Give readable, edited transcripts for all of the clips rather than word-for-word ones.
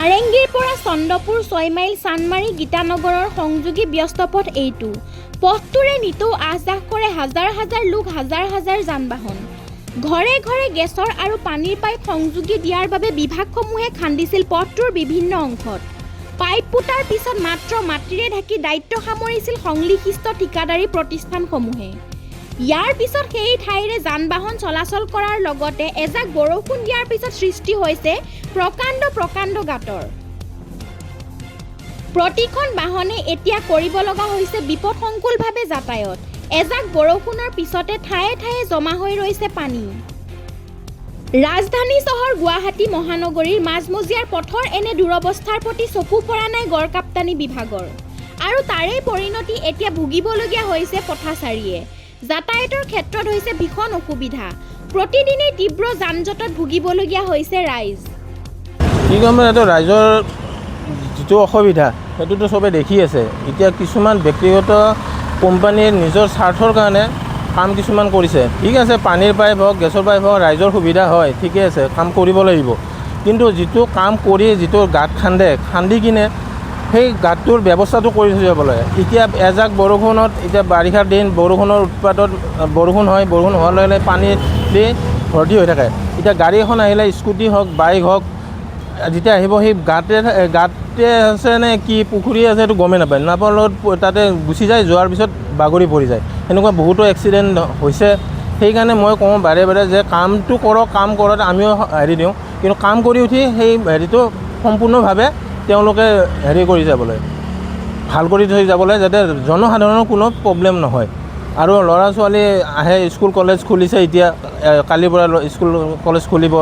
নাৰেংগীৰ পৰা চন্দ্ৰপুৰ 6 মাইল চানমাৰী গীতানগৰৰ সংযোগী ব্যস্ত পথ এইটো। পথটোৰে নিতৌ আহ-যাহ কৰে হাজাৰ হাজাৰ লোক, হাজাৰ হাজাৰ যান-বাহন। ঘৰে ঘৰে গেছৰ আৰু পানীৰ পাইপ সংযোগী দিয়াৰ বাবে বিভাগসমূহে খান্দিছিল পথটোৰ বিভিন্ন অংশত। পাইপ পুতাৰ পিছত মাত্ৰ মাটিৰে ঢাকি দায়িত্ব সামৰিছিল সংশ্লিষ্ট ঠিকাদাৰী প্ৰতিষ্ঠানসমূহে। ইয়াৰ পিছত সেই ঠাইৰে যান-বাহন চলাচল কৰাৰ লগতে এজাক বৰষুণ দিয়াৰ পিছত সৃষ্টি হৈছে প্ৰকাণ্ড গাঁতৰ। প্ৰতিখন বাহনে এতিয়া কৰিব লগা হৈছে বিপদসংকুলভাৱে যাতায়াত। এজাক বৰষুণৰ পিছতে ঠায়ে ঠায়ে জমা হৈ ৰৈছে পানী। ৰাজধানী চহৰ গুৱাহাটী মহানগৰীৰ মাজমজিয়াৰ পথৰ এনে দুৰৱস্থাৰ প্ৰতি চকু পৰা নাই গড়কাপ্তানি বিভাগৰ। আৰু তাৰেই পৰিণতি এতিয়া ভুগিবলগীয়া হৈছে পথচাৰীয়ে। যাতায়াতৰ ক্ষেত্ৰত হৈছে ভীষণ অসুবিধা। প্ৰতিদিনেই তীব্ৰ যান-জঁটত ভুগিবলগীয়া হৈছে ৰাইজ। কি ক'ম, এইটো ৰাইজৰ যিটো অসুবিধা সেইটোতো চবে দেখি আছে। এতিয়া কিছুমান ব্যক্তিগত কোম্পানীৰ নিজৰ স্বাৰ্থৰ কাৰণে কাম কিছুমান কৰিছে। ঠিক আছে, পানীৰ পাইপ হওক, গেছৰ পাইপ হওক, ৰাইজৰ সুবিধা হয়, ঠিকে আছে, কাম কৰিব লাগিব। কিন্তু যিটো কাম কৰি যিটো গাঁত খান্দি কিনে সেই গাঁতটোৰ ব্যৱস্থাটো কৰি থৈ যাব লাগে। এতিয়া এজাক বৰষুণত, এতিয়া বাৰিষাৰ দিন, বৰষুণৰ উৎপাতত বৰষুণ হয়, বৰষুণ হোৱাৰ লগে লগে পানী দি ভৰ্তি হৈ থাকে। এতিয়া গাড়ী এখন আহিলে, স্কুটি হওক, বাইক হওক, যেতিয়া আহিব সেই গাঁতে আছে নে কি পুখুৰী আছে সেইটো গমেই নাপায়। নাপাৰ লগত তাতে গুচি যায়, যোৱাৰ পিছত বাগৰি পৰি যায়। সেনেকুৱা বহুতো এক্সিডেণ্ট হৈছে। সেইকাৰণে মই কওঁ বাৰে বাৰে যে কামটো কৰক, কাম কৰাত আমিও দিওঁ, কিন্তু কাম কৰি উঠি সেই সম্পূৰ্ণভাৱে তেওঁলোকে কৰি যাবলৈ, ভাল কৰি থৈ যাবলৈ, যাতে জনসাধাৰণৰ কোনো প্ৰব্লেম নহয়। আৰু ল'ৰা ছোৱালী আহে, স্কুল কলেজ খুলিছে, এতিয়া কালিৰ পৰা স্কুল কলেজ খুলিব।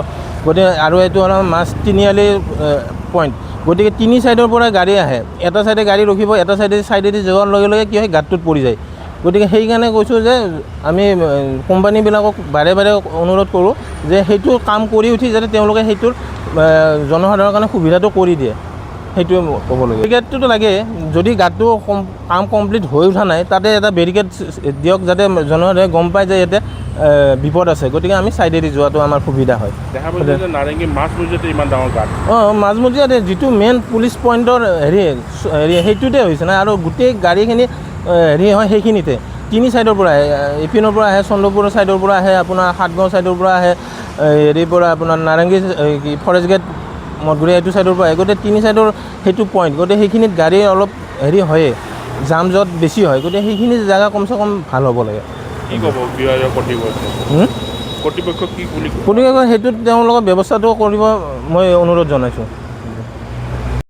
গতিকে আৰু এইটো হ'ল মাছ তিনিআলি পইণ্ট, গতিকে তিনি চাইডৰ পৰা গাড়ী আহে। এটা চাইডে গাড়ী ৰখিব, এটা চাইডেদি যোৱাৰ লগে লগে কি হয়, গাঁতটোত পৰি যায়। গতিকে সেইকাৰণে কৈছোঁ যে আমি কোম্পানীবিলাকক বাৰে বাৰে অনুৰোধ কৰোঁ যে সেইটো কাম কৰি উঠি যাতে তেওঁলোকে সেইটোৰ জনসাধাৰণৰ কাৰণে সুবিধাটো কৰি দিয়ে, সেইটোৱে ক'বলগীয়া। বেৰিকেডটোতো লাগে। যদি গাঁতটো কাম কমপ্লিট হৈ উঠা নাই, তাতে এটা বেৰিকেড দিয়ক, যাতে জনসাধাৰণে গম পায় যে ইয়াতে বিপদ আছে। গতিকে আমি চাইডেদি যোৱাটো আমাৰ সুবিধা হয়। নাৰেংগী মাজমজিয়াতে ইমান ডাঙৰ গাঁত। মাজমজিয়াতে যিটো মেইন পুলিচ পইণ্টৰ সেইটোতে হৈছে না, আৰু গোটেই গাড়ীখিনি হয় সেইখিনিতে। তিনি চাইডৰ পৰা আহে, ইপিনৰ পৰা আহে, চন্দ্ৰপুৰৰ চাইডৰ পৰা আহে, আপোনাৰ সাতগাঁও চাইডৰ পৰা আহে, পৰা আপোনাৰ নাৰেংগী ফৰেষ্ট গেট মঠগুৰি এইটো চাইডৰ পৰা আহে। গতিকে তিনি চাইডৰ সেইটো পইণ্ট, গতিকে সেইখিনিত গাড়ী অলপ হয়ে, জাম জঁট বেছি হয়। গতিকে সেইখিনি জেগা কমচে কম ভাল হ'ব লাগে। কি ক'ব বিভাগীয় কৰ্তৃপক্ষ কি বুলি গতিকে সেইটোত তেওঁলোকৰ ব্যৱস্থাটো কৰিব মই অনুৰোধ জনাইছোঁ।